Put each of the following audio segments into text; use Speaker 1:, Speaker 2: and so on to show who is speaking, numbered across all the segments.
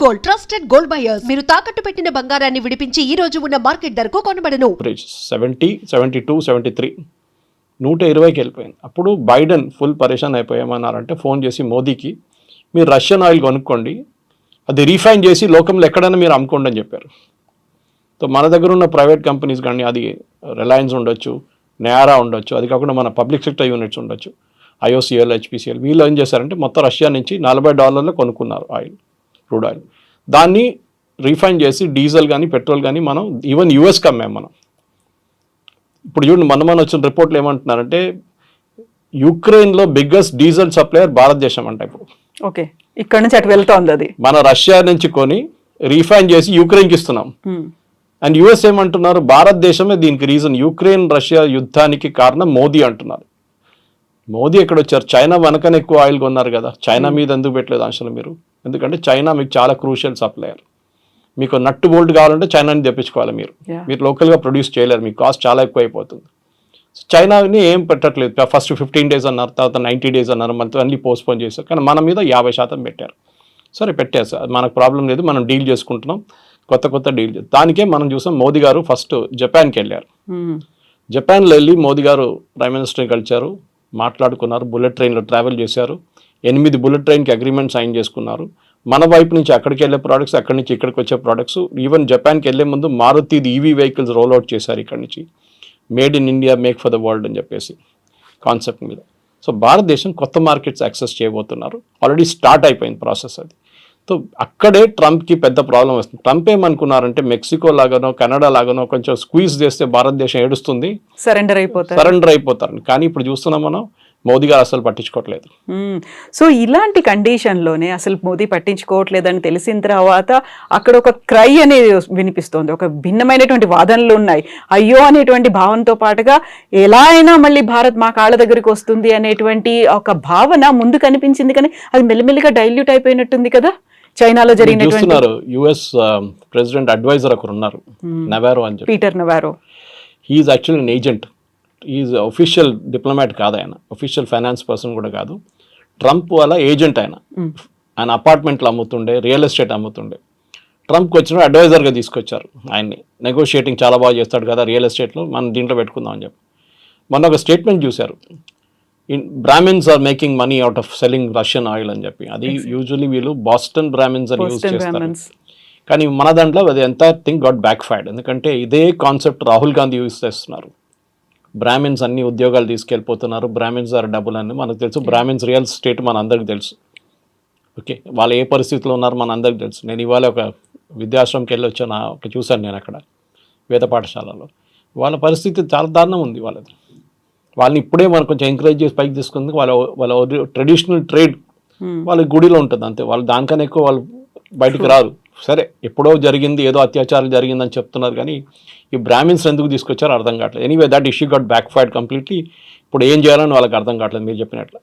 Speaker 1: Gold trusted gold buyers. మీరు తాకట్టు పెట్టిన బంగారాన్ని విడిపించి ఈ రోజు ఉన్న మార్కెట్ ధరకు కొనబడను.
Speaker 2: 70, 72, 73 120కి వెళ్ళిపోయింది. అప్పుడు బైడెన్ ఫుల్ పరేషాన్ అయిపోయామన్నారంటే ఫోన్ చేసి మోదీకి, మీరు రష్యన్ ఆయిల్ కొనుక్కోండి, అది రీఫైన్ చేసి లోకంలో ఎక్కడైనా మీరు అమ్ముకోండి అని చెప్పారు. సో మన దగ్గర ఉన్న ప్రైవేట్ కంపెనీస్ కానీ, అది రిలయన్స్ ఉండొచ్చు, నేరా ఉండొచ్చు, అది కాకుండా మన పబ్లిక్ సెక్టర్ యూనిట్స్ ఉండొచ్చు, IOCL, HPCL, వీళ్ళు ఏం చేశారంటే మొత్తం రష్యా నుంచి $40 కొనుక్కున్నారు ఆయిల్, క్రూడ్ ఆయిల్. దాన్ని రీఫైన్ చేసి డీజిల్ కానీ పెట్రోల్ కానీ మనం ఈవెన్ యూఎస్కి అమ్మాం మనం. ఇప్పుడు చూడండి, మన వచ్చిన రిపోర్ట్లు ఏమంటున్నారంటే యుక్రెయిన్లో బిగ్గెస్ట్ డీజిల్ సప్లయర్ భారతదేశం అంట. ఇప్పుడు
Speaker 3: ఓకే, ఇక్కడ నుంచి అటు వెళ్తోంది. అది మన
Speaker 2: రష్యా నుంచి కొని రీఫైన్ చేసి యుక్రెయిన్కి ఇస్తున్నాం. అండ్ యుఎస్ ఏమంటున్నారు, భారతదేశమే దీనికి రీజన్, యుక్రెయిన్ రష్యా యుద్ధానికి కారణం మోదీ అంటున్నారు. మోదీ ఎక్కడ వచ్చారు? చైనా వెనకనే ఎక్కువ ఆయిల్ కొన్నారు కదా, చైనా మీద ఎందుకు పెట్టలేదు ఆంక్షలు మీరు? ఎందుకంటే చైనా మీకు చాలా క్రూషియల్ సప్లయర్. మీకు నట్టు బోల్ట్ కావాలంటే చైనాని తెప్పించుకోవాలి, మీరు లోకల్గా ప్రొడ్యూస్ చేయలేరు, మీకు కాస్ట్ చాలా ఎక్కువ అయిపోతుంది. చైనాని ఏం పెట్టట్లేదు. ఫస్ట్ 15 days అన్నారు, తర్వాత 90 days అన్నారు, మనతో అన్ని పోస్ట్పోన్ చేశారు. కానీ మన మీద 50% పెట్టారు. సరే పెట్టారు సార్, మనకు ప్రాబ్లం లేదు, మనం డీల్ చేసుకుంటున్నాం, కొత్త డీల్. దానికే మనం చూసాం మోదీ గారు ఫస్ట్ జపాన్కి వెళ్ళారు. జపాన్లో వెళ్ళి మోదీ గారు ప్రైమ్ మినిస్టర్ని కలిశారు, మాట్లాడుకున్నారు, బుల్లెట్ ట్రైన్లో ట్రావెల్ చేశారు, 8 బుల్లెట్ ట్రైన్కి అగ్రిమెంట్ సైన్ చేసుకున్నారు. మన వైపు నుంచి అక్కడికి వెళ్ళే ప్రోడక్ట్స్, అక్కడి నుంచి ఇక్కడికి వచ్చే ప్రోడక్ట్స్, ఈవెన్ జపాన్కి వెళ్ళే ముందు మారుతి EV వెహికల్స్ రోల్అవుట్ చేశారు ఇక్కడి నుంచి. Made in India, make for the world అని చెప్పేసి కాన్సెప్ట్ మీద. సో భారతదేశం కొత్త మార్కెట్స్ యాక్సెస్ చేయబోతున్నారు, ఆల్రెడీ స్టార్ట్ అయిపోయింది ప్రాసెస్ అది. సో అక్కడే ట్రంప్కి పెద్ద ప్రాబ్లం వస్తుంది. ట్రంప్ ఏమనుకున్నారంటే మెక్సికో లాగానో కెనడా లాగానో కొంచెం స్క్వీజ్ చేస్తే భారతదేశం ఏడుస్తుంది, సరెండర్ అయిపోతారు. కానీ ఇప్పుడు చూస్తున్నాం మనం, మోదీ గారు అసలు పట్టించుకోవట్లేదు.
Speaker 3: సో ఇలాంటి కండిషన్లోనే అసలు మోదీ పట్టించుకోవట్లేదని తెలిసిన తర్వాత అక్కడ ఒక క్రై అనేది వినిపిస్తోంది, ఒక భిన్నమైనటువంటి వాదనలు ఉన్నాయి. అయ్యో అనేటువంటి భావనతో పాటుగా ఎలా అయినా మళ్ళీ భారత్ మా కాళ్ళ దగ్గరికి వస్తుంది అనేటువంటి ఒక భావన ముందు కనిపించింది. కానీ అది మెల్లిమెల్లిగా డైల్యూట్ అయిపోయినట్టుంది కదా. చైనాలో జరిగినటువంటి
Speaker 2: US ప్రెసిడెంట్ అడ్వైజర్ ఒకరు ఉన్నారు, నవారో అని చెప్పి,
Speaker 3: Peter Navarro.
Speaker 2: He's actually an agent. Is official diplomat కాదు ఆయన, అఫీషియల్ ఫైనాన్స్ పర్సన్ కూడా కాదు. ట్రంప్ వాళ్ళ ఏజెంట్ ఆయన అపార్ట్మెంట్లు అమ్ముతుండే, రియల్ ఎస్టేట్ అమ్ముతుండే. ట్రంప్కి వచ్చిన అడ్వైజర్గా తీసుకొచ్చారు ఆయన్ని. నెగోషియేటింగ్ చాలా బాగా చేస్తాడు కదా రియల్ ఎస్టేట్లో, మనం దీంట్లో పెట్టుకుందాం అని చెప్పి. మొన్న ఒక స్టేట్మెంట్ చూశారు, Brahmins are making money out of selling Russian oil అని చెప్పి. అది యూజువలీ వీళ్ళు బాస్టన్ బ్రాహ్మిన్స్ అని యూజ్ చేస్తారు. కానీ మన దాంట్లో అది ఎంత థింగ్ గాట్ బ్యాక్ ఫైర్డ్. ఎందుకంటే ఇదే కాన్సెప్ట్ రాహుల్ గాంధీ యూజ్ చేస్తున్నారు. బ్రాహ్మిన్స్ అన్ని ఉద్యోగాలు తీసుకెళ్ళిపోతున్నారు, బ్రాహ్మిన్స్ ఆర్ డబ్బులు అని మనకు తెలుసు. బ్రాహ్మిన్స్ రియల్ ఎస్టేట్ మన అందరికి తెలుసు. ఓకే, వాళ్ళు ఏ పరిస్థితిలో ఉన్నారు మన అందరికి తెలుసు. నేను ఇవాళ ఒక విద్యాశ్రమంకి వెళ్ళి వచ్చాను, చూశాను నేను అక్కడ వేద పాఠశాలలో. వాళ్ళ పరిస్థితి చాలా దారుణం ఉంది వాళ్ళది. వాళ్ళని ఇప్పుడే మనం కొంచెం ఎంకరేజ్ చేసి పైకి తీసుకుంది. వాళ్ళ ట్రెడిషనల్ ట్రేడ్ వాళ్ళ గుడిలో ఉంటుంది అంతే, వాళ్ళు దానికన్నా ఎక్కువ వాళ్ళు బయటికి రారు. సరే, ఎప్పుడో జరిగింది, ఏదో అత్యాచారం జరిగిందని చెప్తున్నారు, కానీ ఈ బ్రాహ్మిన్స్ ఎందుకు తీసుకొచ్చారో అర్థం కావట్లేదు. Anyway that issue got back fired completely. ఇప్పుడు ఏం చేయాలని వాళ్ళకి అర్థం కావట్లేదు మీరు చెప్పినట్లు.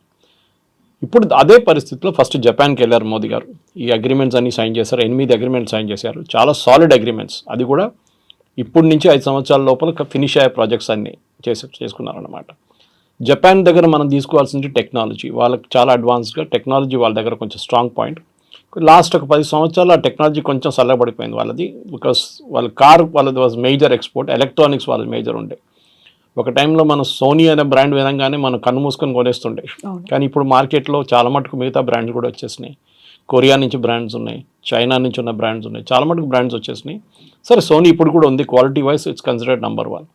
Speaker 2: ఇప్పుడు అదే పరిస్థితిలో ఫస్ట్ జపాన్కి వెళ్ళారు మోదీ గారు. ఈ అగ్రిమెంట్స్ అన్ని సైన్ చేశారు, 8 అగ్రిమెంట్స్ సైన్ చేశారు, చాలా సాలిడ్ అగ్రిమెంట్స్. అది కూడా ఇప్పటి నుంచి 5 సంవత్సరాల లోపల ఫినిష్ అయ్యే ప్రాజెక్ట్స్ అన్ని చేసుకున్నారన్నమాట. జపాన్ దగ్గర మనం తీసుకోవాల్సింది టెక్నాలజీ. వాళ్ళకి చాలా అడ్వాన్స్గా టెక్నాలజీ, వాళ్ళ దగ్గర కొంచెం స్ట్రాంగ్ పాయింట్. లాస్ట్ ఒక 10 సంవత్సరాలు ఆ టెక్నాలజీ కొంచెం చల్లబడిపోయింది వాళ్ళది. బికాస్ వాళ్ళది వాజ్ మేజర్ ఎక్స్పోర్ట్, ఎలక్ట్రానిక్స్ వాళ్ళది మేజర్ ఉండే. ఒక టైంలో మనం సోనీ అనే బ్రాండ్ విధంగానే మనం కన్ను మూసుకొని కొనేస్తుండే. కానీ ఇప్పుడు మార్కెట్లో చాలా మటుకు మిగతా బ్రాండ్స్ కూడా వచ్చేసినాయి. కొరియా నుంచి బ్రాండ్స్ ఉన్నాయి, చైనా నుంచి ఉన్న బ్రాండ్స్ ఉన్నాయి, చాలా మటుకు బ్రాండ్స్ వచ్చేసినాయి. సరే, సోనీ ఇప్పుడు కూడా ఉంది, quality wise it's considered number 1.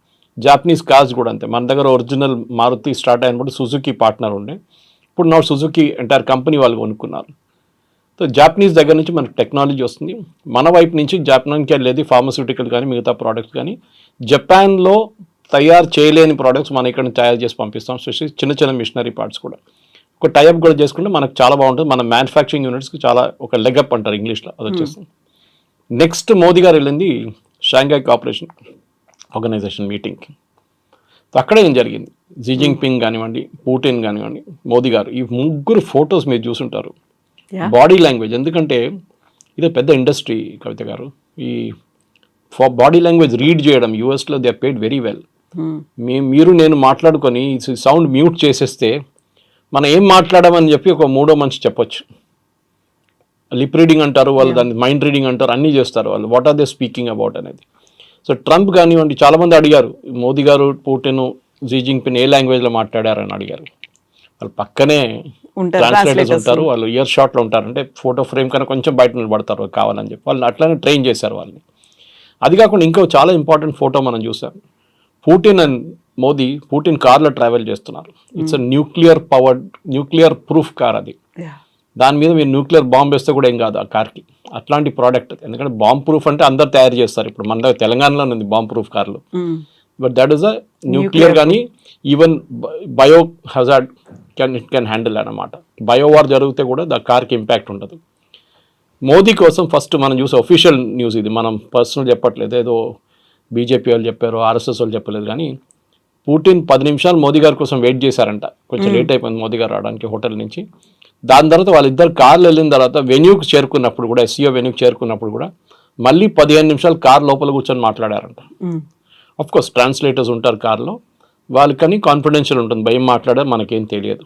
Speaker 2: Japanese cars కూడా అంతే. మన దగ్గర ఒరిజినల్ మారుతి స్టార్ట్ అయినప్పుడు సుజుకి పార్ట్నర్ ఉండే, ఇప్పుడు నా సుజుకి ఎంటైర్ కంపెనీ వాళ్ళు కొనుక్కున్నారు. సో జాపనీస్ దగ్గర నుంచి మనకు టెక్నాలజీ వస్తుంది. మన వైపు నుంచి జపాన్కి వెళ్ళేది ఫార్మస్యూటికల్ కానీ మిగతా ప్రోడక్ట్స్ కానీ. జపాన్లో తయారు చేయలేని ప్రోడక్ట్స్ మనం ఇక్కడ తయారు చేసి పంపిస్తాం, స్పెషల్లీ చిన్న మిషనరీ పార్ట్స్ కూడా. ఒక టైఅప్ కూడా చేసుకుంటే మనకు చాలా బాగుంటుంది. మన మ్యానుఫ్యాక్చరింగ్ యూనిట్స్కి చాలా ఒక లెగప్ అంటారు ఇంగ్లీష్లో, అది వచ్చేస్తుంది. నెక్స్ట్ మోదీ గారు వెళ్ళింది షాంఘై కోఆపరేషన్ ఆర్గనైజేషన్ మీటింగ్కి. అక్కడే ఏం జరిగింది, జీ జింగ్పింగ్ కానివ్వండి, పుటిన్ కానివ్వండి, మోదీ గారు, ఈ ముగ్గురు ఫొటోస్ మీరు చూసుంటారు. బాడీ లాంగ్వేజ్, ఎందుకంటే ఇది పెద్ద ఇండస్ట్రీ కవిత గారు. ఈ బాడీ లాంగ్వేజ్ రీడ్ చేయడం యూఎస్లో దే పేడ్ వెరీ వెల్. మీరు నేను మాట్లాడుకొని సౌండ్ మ్యూట్ చేసేస్తే మనం ఏం మాట్లాడమని చెప్పి ఒక మూడో మనిషి చెప్పొచ్చు. లిప్ రీడింగ్ అంటారు వాళ్ళు, దాన్ని మైండ్ రీడింగ్ అంటారు, అన్నీ చేస్తారు వాళ్ళు. What are they speaking about అనేది. సో ట్రంప్ కానివ్వండి, చాలామంది అడిగారు మోదీ గారు పుటిన్ జీ జింగ్పిన్ ఏ లాంగ్వేజ్లో మాట్లాడారని అడిగారు. వాళ్ళు పక్కనే ట్రాన్స్లేటర్స్ ఉంటారు, వాళ్ళు ఇయర్ షాట్లో ఉంటారు, అంటే ఫోటో ఫ్రేమ్ కన్నా కొంచెం బయట నిలబడతారు కావాలని చెప్పి వాళ్ళు అట్లానే ట్రైన్ చేశారు వాళ్ళని. అది కాకుండా ఇంకో చాలా ఇంపార్టెంట్ ఫోటో మనం చూసాం. పుటిన్ అండ్ మోదీ, పుటిన్ కార్లో ట్రావెల్ చేస్తున్నారు. ఇట్స్ న్యూక్లియర్ ప్రూఫ్ కార్ అది. దాని మీద మీరు న్యూక్లియర్ బాంబ్ వేస్తే కూడా ఏం కాదు ఆ కార్కి. అట్లాంటి ప్రోడక్ట్, ఎందుకంటే బాంబ్ ప్రూఫ్ అంటే అందరు తయారు చేస్తారు. ఇప్పుడు మన దగ్గర తెలంగాణలో ఉంది బాంబ్ ప్రూఫ్ కార్లు, but that is a nuclear కానీ even bio hazard can handle అన్నమాట. బయో వార్ జరిగితే కూడా దా కార్కి ఇంపాక్ట్ ఉండదు. మోదీ కోసం ఫస్ట్ మనం చూసే ఒఫీషియల్ న్యూస్ ఇది, మనం పర్సనల్ చెప్పట్లేదు, ఏదో బీజేపీ వాళ్ళు చెప్పారు, ఆర్ఎస్ఎస్ వాళ్ళు చెప్పలేదు. కానీ పుటిన్ 10 నిమిషాలు మోదీ గారి కోసం వెయిట్ చేశారంట. కొంచెం లేట్ అయిపోయింది మోదీ గారు రావడానికి హోటల్ నుంచి. దాని తర్వాత వాళ్ళిద్దరు కార్లు వెళ్ళిన తర్వాత వెన్యూకి చేరుకున్నప్పుడు కూడా, ఎస్సీఓ వెన్యూకి చేరుకున్నప్పుడు కూడా మళ్ళీ 15 నిమిషాలు కార్ లోపల కూర్చొని మాట్లాడారంట. అఫ్ కోర్స్ ట్రాన్స్లేటర్స్ ఉంటారు కార్లో, వాళ్ళకని కాన్ఫిడెన్షియల్ ఉంటుంది, భయం మాట్లాడే మనకేం తెలియదు.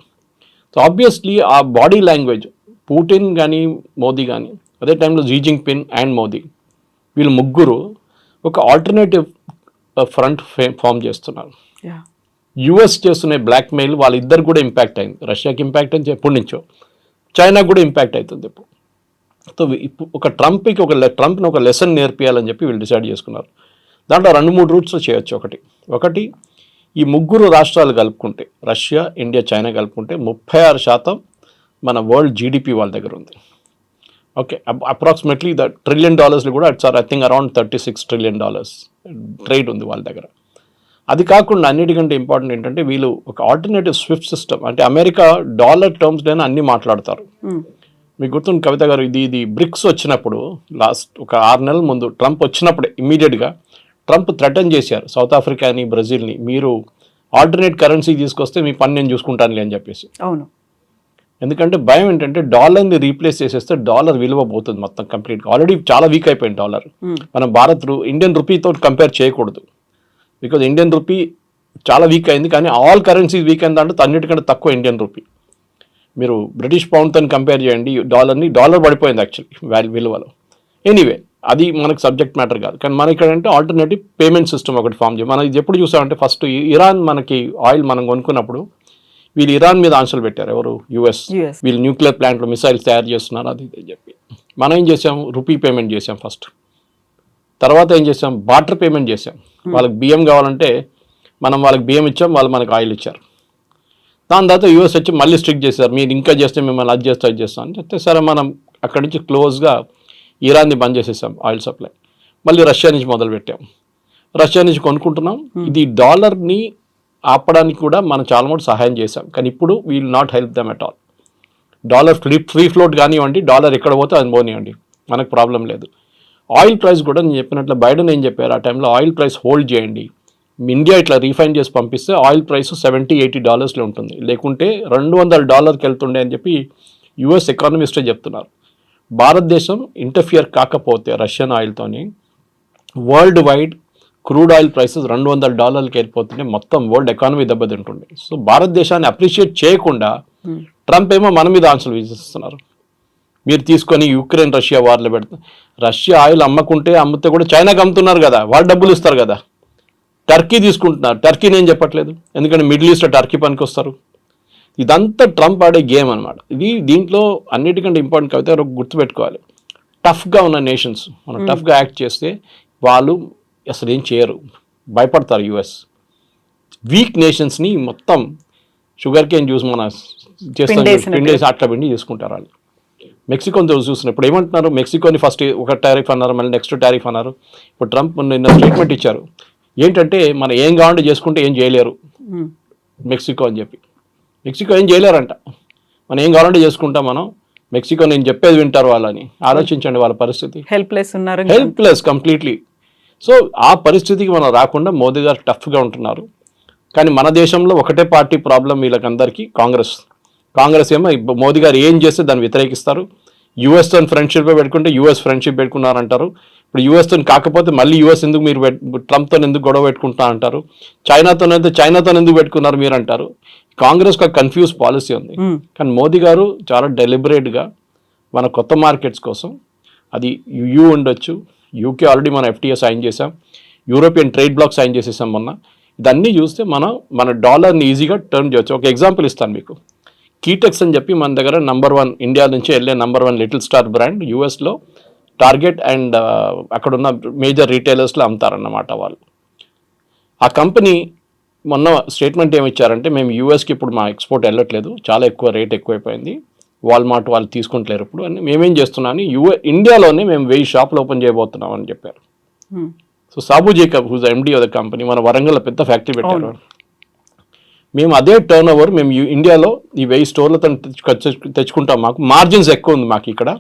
Speaker 2: సో ఆబ్వియస్లీ ఆ బాడీ లాంగ్వేజ్ పుటిన్ కానీ మోదీ కానీ, అదే టైంలో జీ జింగ్పిన్ అండ్ మోదీ, వీళ్ళు ముగ్గురు ఒక ఆల్టర్నేటివ్ ఫ్రంట్ ఫామ్ చేస్తున్నారు. యుఎస్ చేస్తున్న బ్లాక్మెయిల్ వాళ్ళిద్దరు కూడా ఇంపాక్ట్ అయింది. రష్యాకి ఇంపాక్ట్ అయింది ఎప్పటి నుంచో, చైనాకు కూడా ఇంపాక్ట్ అవుతుంది ఇప్పుడు. సో ఒక ట్రంప్ని ఒక లెసన్ నేర్పియాలని చెప్పి వీళ్ళు డిసైడ్ చేసుకున్నారు. దాంట్లో 2-3 రూట్స్లో చేయొచ్చు. ఒకటి ఈ ముగ్గురు రాష్ట్రాలు కలుపుకుంటే, రష్యా, ఇండియా, చైనా కలుపుకుంటే 36% మన వరల్డ్ జీడిపి వాళ్ళ దగ్గర ఉంది. ఓకే, అప్రాక్సిమేట్లీ ద $1 trillion కూడా it's I think around $36 trillion trade ఉంది వాళ్ళ దగ్గర. అది కాకుండా అన్నిటికంటే ఇంపార్టెంట్ ఏంటంటే వీళ్ళు ఒక ఆల్టర్నేటివ్ స్విఫ్ట్ సిస్టమ్, అంటే అమెరికా డాలర్ టర్మ్స్లోనే అన్ని మాట్లాడతారు. మీకు గుర్తుంది కవిత గారు, ఇది బ్రిక్స్ వచ్చినప్పుడు లాస్ట్ ఒక 6 నెలల ముందు ట్రంప్ వచ్చినప్పుడే ఇమ్మీడియట్గా ట్రంప్ థ్రెటన్ చేశారు సౌత్ ఆఫ్రికాని, బ్రెజిల్ని, మీరు ఆల్టర్నేట్ కరెన్సీ తీసుకొస్తే మీ పని నేను చూసుకుంటానులే అని చెప్పేసి.
Speaker 3: అవును,
Speaker 2: ఎందుకంటే భయం ఏంటంటే డాలర్ని రీప్లేస్ చేసేస్తే డాలర్ విలువ పోతుంది మొత్తం కంప్లీట్గా. ఆల్రెడీ చాలా వీక్ అయిపోయింది డాలర్. మనం ఇండియన్ రూపీతో కంపేర్ చేయకూడదు, బికాజ్ ఇండియన్ రూపీ చాలా వీక్ అయింది. కానీ ఆల్ కరెన్సీస్ వీక్ అయింది అంటే అన్నిటికంటే తక్కువ ఇండియన్ రూపీ. మీరు బ్రిటిష్ పౌండ్తో కంపేర్ చేయండి డాలర్ పడిపోయింది యాక్చువల్లీ విలువలో. ఎనీవే అది మనకు సబ్జెక్ట్ మ్యాటర్ కాదు. కానీ మన ఇక్కడ అంటే ఆల్టర్నేటివ్ పేమెంట్ సిస్టమ్ ఒకటి ఫామ్ చేయాలి. మనం ఇది ఎప్పుడు చూసామంటే ఫస్ట్ ఇరాన్ మనకి ఆయిల్ మనం కొనుక్కున్నప్పుడు వీళ్ళు ఇరాన్ మీద ఆంక్షలు పెట్టారు. ఎవరు? యుఎస్. వీళ్ళు న్యూక్లియర్ ప్లాంట్లో మిసైల్స్ తయారు చేస్తున్నారు అది ఇది చెప్పి. మనం ఏం చేసాం? రూపీ పేమెంట్ చేసాం ఫస్ట్. తర్వాత ఏం చేసాం? బార్టర్ పేమెంట్ చేసాం. వాళ్ళకి బియ్యం కావాలంటే మనం వాళ్ళకి బియ్యం ఇచ్చాం, వాళ్ళు మనకు ఆయిల్ ఇచ్చారు. దాని తర్వాత యూఎస్ వచ్చి మళ్ళీ స్ట్రిక్ట్ చేశారు, మీరు ఇంకా చేస్తే మిమ్మల్ని అది చేస్తాం అని చెప్తే సరే మనం అక్కడి నుంచి క్లోజ్గా ఇరాన్ని బంద్ చేసేసాం ఆయిల్ సప్లై. మళ్ళీ రష్యా నుంచి మొదలుపెట్టాం, రష్యా నుంచి కొనుక్కుంటున్నాం. ఇది డాలర్ని ఆపడానికి కూడా మనం చాలా మటు సహాయం చేసాం. కానీ ఇప్పుడు we will not help them at all. Dollar free float కానివ్వండి, డాలర్ ఎక్కడ పోతే అది పోనివ్వండి, మనకు ప్రాబ్లం లేదు. ఆయిల్ ప్రైస్ కూడా నేను చెప్పినట్లు బైడెన్ ఏం చెప్పారు ఆ టైంలో, ఆయిల్ ప్రైస్ హోల్డ్ చేయండి, ఇండియా ఇట్లా రీఫైన్ చేసి పంపిస్తే ఆయిల్ ప్రైస్ $70-80 ఉంటుంది, లేకుంటే $200 వెళ్తుండే అని చెప్పి యుఎస్ ఎకానమిస్టే చెప్తున్నారు. భారతదేశం ఇంటర్ఫియర్ కాకపోతే రష్యన్ ఆయిల్తోని world wide crude oil prices $200 వెళ్ళిపోతుంటే మొత్తం వరల్డ్ ఎకానమీ దెబ్బతింటుండే. సో భారతదేశాన్ని అప్రిషియేట్ చేయకుండా ట్రంప్ ఏమో మన మీద ఆంక్షలు విధిస్తున్నారు. మీరు తీసుకొని యుక్రెయిన్ రష్యా వార్లో పెడతారు. రష్యా ఆయిల్ అమ్మితే కూడా చైనాకి అమ్ముతున్నారు కదా, వాళ్ళు డబ్బులు ఇస్తారు కదా. టర్కీ తీసుకుంటున్నారు, టర్కీ నేను చెప్పట్లేదు, ఎందుకంటే మిడిల్ ఈస్ట్లో టర్కీ పనికి వస్తారు. ఇదంతా ట్రంప్ ఆడే గేమ్ అనమాట. దీంట్లో అన్నిటికంటే ఇంపార్టెంట్ కవిత గుర్తుపెట్టుకోవాలి, టఫ్గా ఉన్న నేషన్స్ మనం టఫ్గా యాక్ట్ చేస్తే వాళ్ళు అసలు ఏం చేయరు, భయపడతారు యుఎస్. వీక్ నేషన్స్ని మొత్తం షుగర్ కేన్ జ్యూస్ మన చేస్తాం పిండేసి అట్లా పిండి చేసుకుంటారు వాళ్ళు. మెక్సికోని చూసినప్పుడు ఏమంటున్నారు, మెక్సికోని ఫస్ట్ ఒక టారిఫ్ అన్నారు, మళ్ళీ నెక్స్ట్ టారిఫ్ అన్నారు. ఇప్పుడు ట్రంప్ నిన్న స్టేట్మెంట్ ఇచ్చారు, ఏంటంటే మనం ఏం కావాలంటే చేసుకుంటే ఏం చేయలేరు మెక్సికో అని చెప్పి. మెక్సికో ఏం చేయలేరంట, మనం ఏం కావాలంటే చేసుకుంటాం మనం, మెక్సికో నేను చెప్పేది వింటారు వాళ్ళని. ఆలోచించండి వాళ్ళ పరిస్థితి, హెల్ప్లెస్ కంప్లీట్లీ. సో ఆ పరిస్థితికి మనం రాకుండా మోదీ గారు టఫ్గా ఉంటున్నారు. కానీ మన దేశంలో ఒకటే పార్టీ ప్రాబ్లం వీళ్ళకందరికీ, కాంగ్రెస్ ఏమో మోదీ గారు ఏం చేస్తే దాన్ని వ్యతిరేకిస్తారు. యూఎస్తో ఫ్రెండ్షిప్ పెట్టుకుంటే యూఎస్ ఫ్రెండ్షిప్ పెట్టుకున్నారంటారు. ఇప్పుడు యూఎస్తో కాకపోతే మళ్ళీ యూఎస్ ఎందుకు మీరు ట్రంప్తో ఎందుకు గొడవ పెట్టుకుంటా అంటారు. చైనాతో ఎందుకు పెట్టుకున్నారు మీరు అంటారు. కాంగ్రెస్కి ఒక కన్ఫ్యూజ్ పాలసీ ఉంది. కానీ మోదీ గారు చాలా డెలిబరేట్గా మన కొత్త మార్కెట్స్ కోసం. అది యూ ఉండొచ్చు, యూకే ఆల్రెడీ మనం FTA సైన్ చేసాం, యూరోపియన్ ట్రేడ్ బ్లాక్ సైన్ చేసేసాం మొన్న. ఇదన్నీ చూస్తే మన డాలర్ని ఈజీగా టర్న్ చేయొచ్చు. ఒక ఎగ్జాంపుల్ ఇస్తాను మీకు. కీటెక్స్ అని చెప్పి మన దగ్గర #1 ఇండియా నుంచి వెళ్ళే #1 లిటిల్ స్టార్ బ్రాండ్ యూఎస్లో టార్గెట్ అండ్ అక్కడున్న మేజర్ రీటైలర్స్లో అమ్ముతారన్నమాట వాళ్ళు. ఆ కంపెనీ మొన్న స్టేట్మెంట్ ఏమి ఇచ్చారంటే, మేము యూఎస్కి ఇప్పుడు మా ఎక్స్పోర్ట్ వెళ్ళట్లేదు, చాలా ఎక్కువ రేట్ ఎక్కువైపోయింది, వాల్మార్ట్ వాళ్ళు తీసుకుంటలేరు ఇప్పుడు అని. మేమేం చేస్తున్నామని ఇండియాలోనే మేము 1000 షాపులు ఓపెన్ చేయబోతున్నాం అని చెప్పారు. So Sabu Jacob whose MD of the company, మన వరంగల్లో పెద్ద ఫ్యాక్టరీ పెట్టారు. మేము అదే టర్న్ ఓవర్ మేము ఇండియాలో ఈ 1000 స్టోర్లతో తెచ్చుకుంటాం. మాకు మార్జిన్స్ ఎక్కువ ఉంది మాకు ఇక్కడ.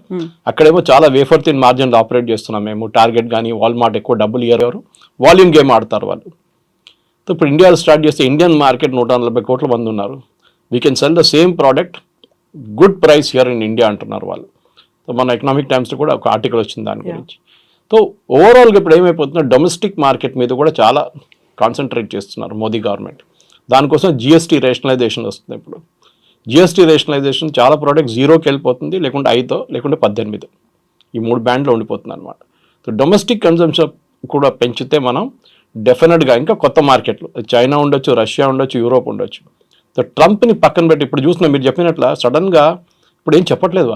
Speaker 2: అక్కడేమో చాలా వేఫర్ థిన్ మార్జిన్లు ఆపరేట్ చేస్తున్నాం మేము. టార్గెట్ కానీ వాల్మార్ట్ ఎక్కువ డబ్బులు ఇయ్యారు, వాల్యూమ్ గేమ్ ఆడతారు వాళ్ళు. సో ఇప్పుడు ఇండియాలో స్టార్ట్ చేస్తే ఇండియన్ మార్కెట్ 140 కోట్ల మంది ఉన్నారు. We can sell the same product good price here in India అంటున్నారు వాళ్ళు. సో మన ఎకనామిక్ టైమ్స్లో కూడా ఒక ఆర్టికల్ వచ్చింది దాని గురించి. సో ఓవరాల్గా ఇప్పుడు ఏమైపోతుందో డొమెస్టిక్ మార్కెట్ మీద కూడా చాలా కాన్సన్ట్రేట్ చేస్తున్నారు మోదీ గవర్నమెంట్. దానికోసం GST రేషనలైజేషన్ వస్తుంది. ఇప్పుడు GST రేషనలైజేషన్ చాలా ప్రోడక్ట్ 0కి వెళ్ళిపోతుంది, లేకుంటే 5 లేకుంటే 18, ఈ 3 బ్యాండ్లో ఉండిపోతుంది అనమాట. సో డొమెస్టిక్ కన్జంప్షన్ కూడా పెంచితే మనం డెఫినెట్గా ఇంకా కొత్త మార్కెట్లు చైనా ఉండొచ్చు, రష్యా ఉండొచ్చు, యూరోప్ ఉండొచ్చు. సో ట్రంప్ని పక్కన పెట్టి ఇప్పుడు చూసిన మీరు చెప్పినట్ల సడన్గా ఇప్పుడు ఏం చెప్పట్లేదు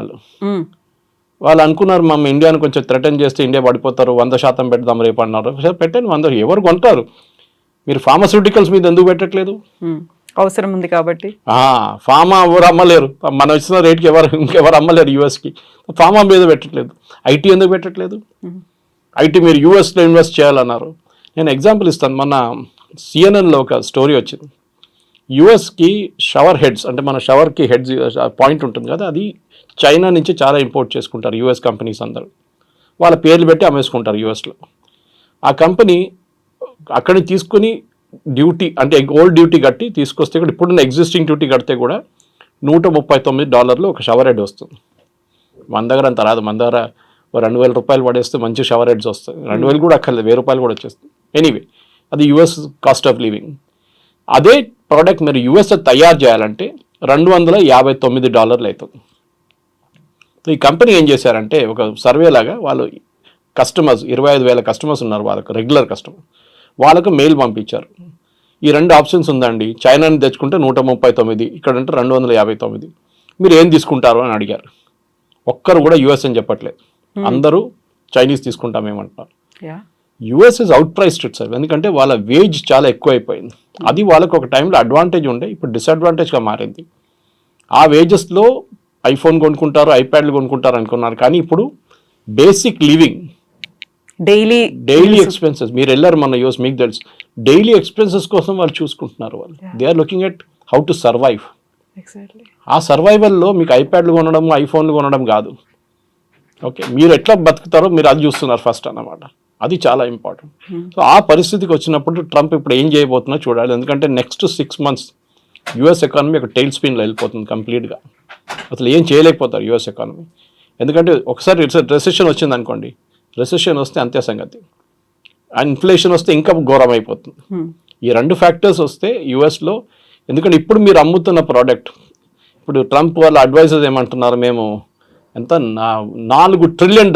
Speaker 2: వాళ్ళు అనుకున్నారు మనం ఇండియాని కొంచెం థ్రెటన్ చేస్తే ఇండియా పడిపోతారు, 100% పెడదాం రేపు అన్నారు. పెట్టండి, 100 ఎవరు కొంటారు? మీరు ఫార్మాస్యూటికల్స్ మీద ఎందుకు పెట్టట్లేదు?
Speaker 3: అవసరం ఉంది కాబట్టి.
Speaker 2: ఫార్మా ఎవరు అమ్మలేరు, మనం ఇచ్చిన రేట్కి ఇంకెవరు అమ్మలేరు యూఎస్కి. ఫార్మా మీద పెట్టట్లేదు. IT ఎందుకు పెట్టట్లేదు? IT మీరు యూఎస్లో ఇన్వెస్ట్ చేయాలన్నారు. నేను ఎగ్జాంపుల్ ఇస్తాను. మన CNNలో ఒక స్టోరీ వచ్చింది. యూఎస్కి షవర్ హెడ్స్, అంటే మన షవర్కి హెడ్స్ పాయింట్ ఉంటుంది కదా, అది చైనా నుంచి చాలా ఇంపోర్ట్ చేసుకుంటారు US కంపెనీస్ అందరూ. వాళ్ళ పేర్లు పెట్టి అమ్మేసుకుంటారు యూఎస్లో. ఆ కంపెనీ అక్కడి తీసుకుని డ్యూటీ అంటే ఓల్డ్ డ్యూటీ కట్టి తీసుకొస్తే కూడా ఇప్పుడున్న ఎగ్జిస్టింగ్ డ్యూటీ కడితే కూడా $139 ఒక షవర్ హెడ్ వస్తుంది. మన దగ్గర అంత రాదు. మన దగ్గర $2,000 పడేస్తే మంచి షవర్ హెడ్స్ వస్తాయి. 2,000 కూడా అక్కర్లేదు, $1,000 కూడా వచ్చేస్తుంది. ఎనీవే, అది US కాస్ట్ ఆఫ్ లివింగ్. అదే ప్రోడక్ట్ మీరు యూఎస్లో తయారు చేయాలంటే $259 అవుతుంది. సో ఈ కంపెనీ ఏం చేశారంటే ఒక సర్వే లాగా వాళ్ళు కస్టమర్స్ 25,000 కస్టమర్స్ ఉన్నారు వాళ్ళకు, రెగ్యులర్ కస్టమర్, వాళ్ళకు మెయిల్ పంపించారు. ఈ 2 ఆప్షన్స్ ఉందండి, చైనాని తెచ్చుకుంటే 139, ఇక్కడంటే 259, మీరు ఏం తీసుకుంటారు అని అడిగారు. ఒక్కరు కూడా US అని చెప్పట్లేదు, అందరూ చైనీస్ తీసుకుంటామేమంటున్నారు. US is out priced itself, ఎందుకంటే వాళ్ళ వేజ్ చాలా ఎక్కువ అయిపోయింది. అది వాళ్ళకు ఒక టైంలో అడ్వాంటేజ్ ఉండే, ఇప్పుడు డిసడ్వాంటేజ్గా మారింది. ఆ వేజెస్లో ఐఫోన్ కొనుక్కుంటారు, ఐప్యాడ్లు కొనుక్కుంటారు అనుకున్నారు, కానీ ఇప్పుడు బేసిక్ లివింగ్, డైలీ ఎక్స్పెన్సెస్, మీరు వెళ్ళారు మన US, మీకు తెలుసు, డైలీ ఎక్స్పెన్సెస్ కోసం వాళ్ళు చూసుకుంటున్నారు. వాళ్ళు they are looking at how to survive. ఆ సర్వైవల్లో మీకు ఐప్యాడ్లు కొనడం, ఐఫోన్లు కొనడం కాదు. ఓకే, మీరు ఎట్లా బతుకుతారో మీరు అది చూస్తున్నారు ఫస్ట్ అన్నమాట. అది చాలా ఇంపార్టెంట్. సో ఆ పరిస్థితికి వచ్చినప్పుడు ట్రంప్ ఇప్పుడు ఏం చేయబోతున్నా చూడాలి. ఎందుకంటే నెక్స్ట్ 6 months US ఎకానమీ ఒక టైల్ స్పిన్లో వెళ్ళిపోతుంది కంప్లీట్గా. అసలు ఏం చేయలేకపోతారు US ఎకానమీ. ఎందుకంటే ఒకసారి రెసెషన్ వచ్చింది అనుకోండి, రెసెషన్ వస్తే అంతే సంగతి. ఇన్ఫ్లేషన్ వస్తే ఇంకా ఘోరం అయిపోతుంది. ఈ 2 ఫ్యాక్టర్స్ వస్తే యూఎస్లో, ఎందుకంటే ఇప్పుడు మీరు అమ్ముతున్న ప్రోడక్ట్, ఇప్పుడు ట్రంప్ వాళ్ళ అడ్వైజర్స్ ఏమంటున్నారు, మేము ఎంత $4 trillion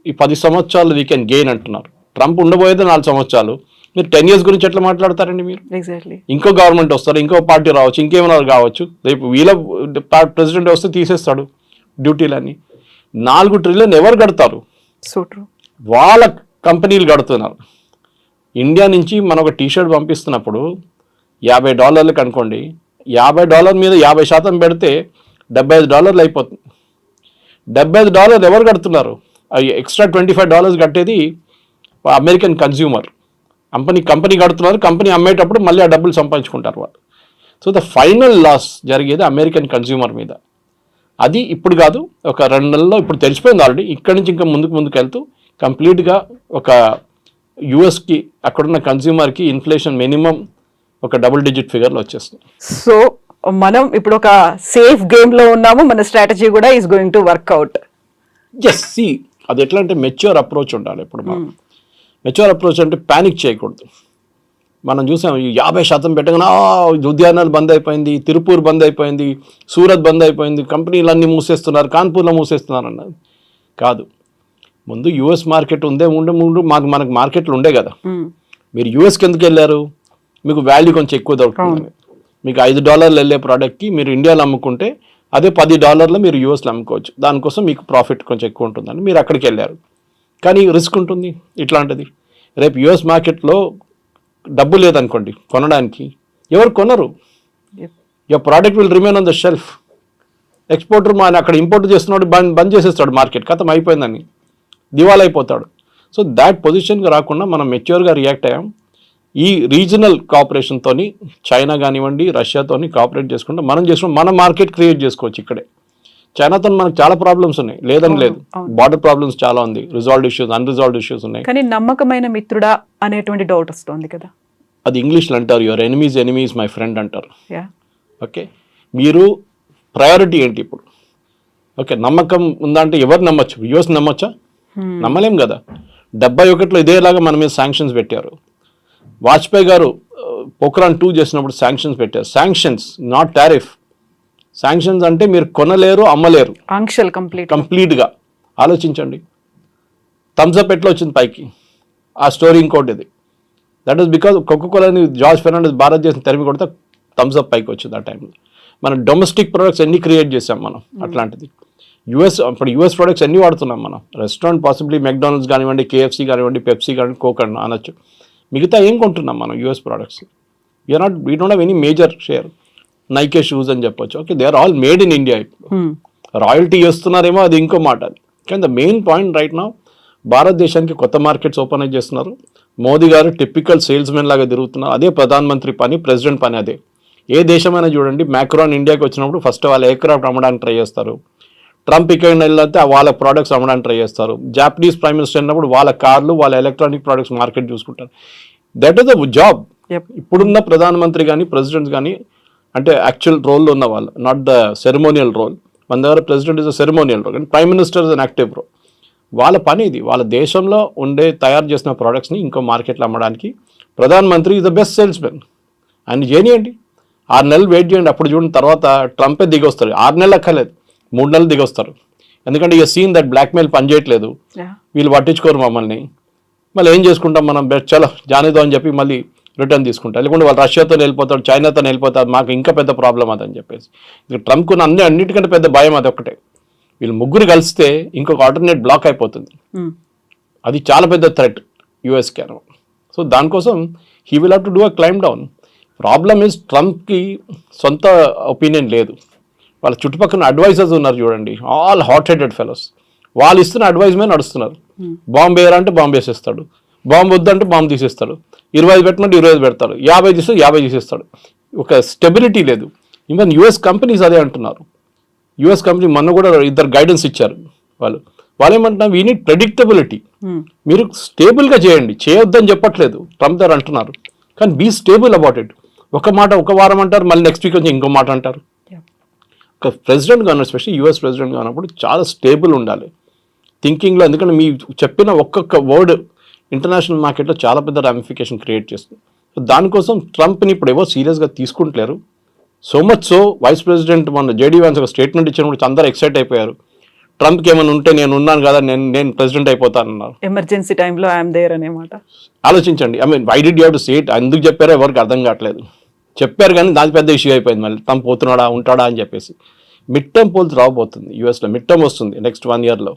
Speaker 2: ఈ 10 సంవత్సరాలు వీ కెన్ గెయిన్ అంటున్నారు. ట్రంప్ ఉండబోయేది 4 సంవత్సరాలు, మీరు 10 years గురించి ఎట్లా మాట్లాడతారండి మీరు? ఇంకో గవర్నమెంట్ వస్తారు, ఇంకో పార్టీ రావచ్చు, ఇంకేమైనా కావచ్చు, రేపు వీళ్ళ ప్రెసిడెంట్ వస్తే తీసేస్తాడు డ్యూటీలన్నీ. 4 trillion ఎవరు కడతారు? వాళ్ళ కంపెనీలు కడుతున్నారు. ఇండియా నుంచి మనం ఒక టీషర్ట్ పంపిస్తున్నప్పుడు $50 అనుకోండి, $50 మీద 50% పెడితే $75 అయిపోతుంది. $75 ఎవరు కడుతున్నారు? ఎక్స్ట్రా $25 కట్టేది అమెరికన్ కన్జ్యూమర్. కంపెనీ కడుతున్నారు, కంపెనీ అమ్మేటప్పుడు మళ్ళీ ఆ డబ్బులు సంపాదించుకుంటారు వాళ్ళు. సో ద ఫైనల్ లాస్ జరిగేది అమెరికన్ కన్జ్యూమర్ మీద. అది ఇప్పుడు కాదు, ఒక 2 నెలల్లో ఇప్పుడు తెలిసిపోయింది ఆల్రెడీ. ఇక్కడి నుంచి ఇంకా ముందుకు వెళ్తూ కంప్లీట్గా ఒక యూఎస్కి అక్కడున్న కన్జ్యూమర్కి ఇన్ఫ్లేషన్ మినిమం ఒక double-digit ఫిగర్లో వచ్చేస్తుంది.
Speaker 3: సో మనం ఇప్పుడు ఒక సేఫ్ గేమ్లో ఉన్నాము, మన స్ట్రాటజీ కూడా ఈస్ గోయింగ్ టు వర్క్అవుట్.
Speaker 2: అది ఎట్లా అంటే మెచ్యూర్ అప్రోచ్ ఉండాలి. ఇప్పుడు మనం మెచ్యూర్ అప్రోచ్ అంటే ప్యానిక్ చేయకూడదు. మనం చూసాం 50% పెట్టగానే ఉద్యానాలు బంద్ అయిపోయింది, తిరుపూర్ బంద్ అయిపోయింది, సూరత్ బంద్ అయిపోయింది, కంపెనీలు అన్నీ మూసేస్తున్నారు, కాన్పూర్లో మూసేస్తున్నారు అన్నది కాదు. ముందు యుఎస్ మార్కెట్ ముందు మనకు మార్కెట్లు ఉండే కదా. మీరు యుఎస్కి ఎందుకు వెళ్ళారు? మీకు వాల్యూ కొంచెం ఎక్కువ దొరుకుతుంది. మీకు $5 వెళ్ళే ప్రోడక్ట్కి మీరు ఇండియాలో అమ్ముకుంటే అదే $10 మీరు యూఎస్లో అమ్ముకోవచ్చు. దానికోసం మీకు ప్రాఫిట్ కొంచెం ఎక్కువ ఉంటుందని మీరు అక్కడికి వెళ్ళారు. కానీ రిస్క్ ఉంటుంది ఇట్లాంటిది. రేపు యుఎస్ మార్కెట్లో డబ్బు లేదనుకోండి కొనడానికి, ఎవరు కొనరు. Your product will remain on the shelf. Exporter అక్కడ ఇంపోర్ట్ చేస్తున్నాడు, బంద్ చేసేస్తాడు మార్కెట్, ఖతం అయిపోయిందని దివాలా అయిపోతాడు. సో దాట్ పొజిషన్కి రాకుండా మనం మెచ్యూర్గా రియాక్ట్ అయ్యాం. ఈ రీజనల్ కోఆపరేషన్తో చైనా కానివ్వండి, రష్యాతోని కోఆపరేట్ చేసుకుంటే మనం చేసుకుంటే మన మార్కెట్ క్రియేట్ చేసుకోవచ్చు ఇక్కడే. చైనాతో మనకు చాలా ప్రాబ్లమ్స్ ఉన్నాయి, లేదని లేదు. బార్డర్ ప్రాబ్లమ్స్ చాలా ఉంది, రిజాల్వ్డ్ ఇష్యూస్, అన్రిజాల్వ్డ్ ఇష్యూస్ ఉన్నాయి.
Speaker 3: కానీ నమ్మకమైన మిత్రుడా అనేటువంటి డౌట్ వస్తుంది కదా.
Speaker 2: అది ఇంగ్లీష్లో అంటారు, యువర్ ఎనిమీస్ మై ఫ్రెండ్ అంటారు. ఓకే, మీరు ప్రయారిటీ ఏంటి ఇప్పుడు? ఓకే, నమ్మకం ఉందా అంటే ఎవరు నమ్మచ్చు? యుఎస్ నమ్మచ్చా? నమ్మలేం కదా. 71లో ఇదేలాగా మన మీద శాంక్షన్స్ పెట్టారు. వాజ్పేయి గారు పోఖ్రాన్ 2 చేసినప్పుడు శాంక్షన్స్ పెట్టారు. Sanctions, not tariff. శాంక్షన్స్ అంటే మీరు కొనలేరు, అమ్మలేరు,
Speaker 3: ఆంక్షలు
Speaker 2: కంప్లీట్గా. ఆలోచించండి, థమ్స్అప్ ఎట్లా వచ్చింది పైకి? ఆ స్టోరీ ఇంకోటి ఇది. దట్ ఈస్ బికాజ్ కోకోకోలాని జార్జ్ ఫెర్నాండెస్ భారత్ చేసిన తరిమి కొడితే థమ్స్అప్ పైకి వచ్చింది ఆ టైంలో. మన డొమెస్టిక్ ప్రొడక్ట్స్ ఎన్ని క్రియేట్ చేసాం మనం అట్లాంటిది. ఇప్పుడు యుఎస్ ప్రొడక్ట్స్ ఎన్ని వాడుతున్నాం మనం? రెస్టారెంట్ పాసిబ్లీ మెక్డానల్డ్స్ కానివ్వండి, KFC కానివ్వండి, పెప్సీ కానివ్వండి, కోక్ అనొచ్చు. మిగతా ఏం కొంటున్నాం మనం US products? We don't have any major share. Nike shoes అని చెప్పొచ్చు. Okay, they are all made in India. ఇప్పుడు రాయల్టీ చేస్తున్నారేమో, అది ఇంకో మాట. అది కానీ the main point right now, భారతదేశానికి కొత్త మార్కెట్స్ ఓపెన్ అయి చేస్తున్నారు. మోదీ గారు టిపికల్ సేల్స్ మెన్ లాగా తిరుగుతున్నారు. అదే ప్రధానమంత్రి పని, ప్రెసిడెంట్ పని అదే. ఏ దేశమైనా చూడండి, మ్యాక్రాన్ ఇండియాకి వచ్చినప్పుడు ఫస్ట్ వాళ్ళు ఎయిర్క్రాఫ్ట్ అమ్మడానికి ట్రై చేస్తారు. ట్రంప్ ఇక్కడ వెళ్ళితే వాళ్ళ ప్రోడక్ట్స్ అమ్మడానికి ట్రై చేస్తారు. జాపనీస్ ప్రైమ్ మినిస్టర్ అయినప్పుడు వాళ్ళ కార్లు, వాళ్ళ ఎలక్ట్రానిక్ ప్రోడక్ట్స్ మార్కెట్ చూసుకుంటారు. That is the job. ఇప్పుడున్న ప్రధానమంత్రి కానీ ప్రెసిడెంట్స్ కానీ అంటే యాక్చువల్ రోల్లో ఉన్న వాళ్ళు, నాట్ ద సెరమోనియల్ రోల్. మన దగ్గర president is a ceremonial role, కానీ prime minister is an active role. వాళ్ళ పని ఇది. వాళ్ళ దేశంలో తయారు చేసిన ప్రోడక్ట్స్ని ఇంకో మార్కెట్లో అమ్మడానికి ప్రధానమంత్రి is the best sales men. ఆయన చేయనియండి, 6 నెలలు వెయిట్ చేయండి, అప్పుడు చూడండి. తర్వాత ట్రంపే దిగొస్తారు. 6 నెలలు అక్కర్లేదు, 3 నెలలు దిగొస్తారు. ఎందుకంటే ఇక సీన్ దట్ బ్లాక్మెయిల్ పనిచేయట్లేదు, వీళ్ళు పట్టించుకోరు మమ్మల్ని. మళ్ళీ ఏం చేసుకుంటాం మనం? చలో జానేదో అని చెప్పి మళ్ళీ రిటర్న్ తీసుకుంటారు. లేకుంటే వాళ్ళు రష్యాతో వెళ్ళిపోతారు, చైనాతో వెళ్ళిపోతారు, మాకు ఇంకా పెద్ద ప్రాబ్లం అదని చెప్పేసి. ఇక ట్రంప్కు అన్నిటికంటే పెద్ద భయం అది ఒక్కటే. వీళ్ళు ముగ్గురు కలిస్తే ఇంకొక ఆల్టర్నేట్ బ్లాక్ అయిపోతుంది. అది చాలా పెద్ద థ్రెట్ యూఎస్కి అనమాట. సో దానికోసం he will have to do a climb down. Problem is ట్రంప్కి సొంత ఒపీనియన్ లేదు. వాళ్ళ చుట్టుపక్కల అడ్వైజర్స్ ఉన్నారు చూడండి, ఆల్ హాట్ హెడెడ్ ఫెలోస్. వాళ్ళు ఇస్తున్న అడ్వైజ్ మీద నడుస్తున్నారు. బాంబు వేయాలంటే బాంబు వేసేస్తాడు, బాంబు వద్దంటే బాంబు తీసేస్తాడు, 25 పెట్టమంటే 25 పెడతాడు, 50 తీస్తే 50 తీసేస్తాడు. ఒక స్టెబిలిటీ లేదు. ఈవెన్ యుఎస్ కంపెనీస్ అదే అంటున్నారు. యుఎస్ కంపెనీ మొన్న కూడా 2 గైడెన్స్ ఇచ్చారు. వాళ్ళు ఏమంటున్నారు, వీ నీడ్ ప్రెడిక్టబిలిటీ. మీరు స్టేబుల్గా చేయండి, చేయొద్దని చెప్పట్లేదు, ట్రంప్ గారు అంటున్నారు. కానీ బీ స్టేబుల్ అబౌట్ ఇట్. ఒక మాట ఒక వారం అంటారు, మళ్ళీ నెక్స్ట్ వీక్ వచ్చి ఇంకో మాట అంటారు. ఒక ప్రెసిడెంట్గా ఉన్న, ఎస్పెషల్లీ యూఎస్ ప్రెసిడెంట్గా ఉన్నప్పుడు చాలా స్టేబుల్ ఉండాలి థింకింగ్లో. ఎందుకంటే మీ చెప్పిన ఒక్కొక్క వర్డ్ ఇంటర్నేషనల్ మార్కెట్లో చాలా పెద్ద రామిఫికేషన్ క్రియేట్ చేస్తుంది. సో దానికోసం ట్రంప్ని ఇప్పుడు ఎవరు సీరియస్గా తీసుకుంటలేరు. So much so vice president మొన్న JD Vance ఒక స్టేట్మెంట్ ఇచ్చినప్పుడు అందరూ ఎక్సైట్ అయిపోయారు. ట్రంప్కి ఏమైనా ఉంటే నేను ఉన్నాను కదా, నేను ప్రెసిడెంట్ అయిపోతానన్నారు.
Speaker 3: ఎమర్జెన్సీ టైంలో ఐఎమ్ దేర్ అనేమాట.
Speaker 2: ఆలోచించండి. Why did you have to say it? ఎందుకు చెప్పారో ఎవరికి అర్థం కావట్లేదు. చెప్పారు కానీ దాని పెద్ద ఇష్యూ అయిపోయింది. మళ్ళీ ట్రంప్ పోతున్నాడా ఉంటాడా అని చెప్పేసి. మిడ్ టర్మ్ పోల్స్ రాబోతుంది యూఎస్లో. మిడ్ టర్మ్ వస్తుంది నెక్స్ట్ 1 yearలో.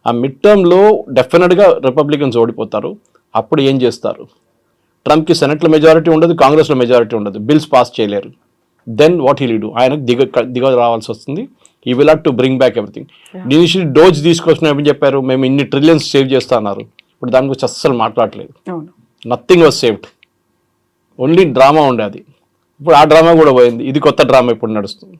Speaker 2: ఆ మిడ్ టర్మ్లో డెఫినెట్గా రిపబ్లికన్స్ ఓడిపోతారు. అప్పుడు ఏం చేస్తారు? ట్రంప్కి సెనెట్లో మెజారిటీ ఉండదు, కాంగ్రెస్లో మెజారిటీ ఉండదు, బిల్స్ పాస్ చేయలేరు. Then what he'll do? ఆయనకు దిగ రావాల్సి వస్తుంది. He will have to bring back everything. Initial dose తీసుకొచ్చినప్పుడు చెప్పారు, మేము ఇన్ని ట్రిలియన్స్ సేవ్ చేస్తా అన్నారు. ఇప్పుడు దాని గురించి అస్సలు మాట్లాడలేదు. Nothing was saved, only drama ఉండేది. ఇప్పుడు ఆ డ్రామా కూడా పోయింది. ఇది కొత్త డ్రామా ఇప్పుడు నడుస్తుంది.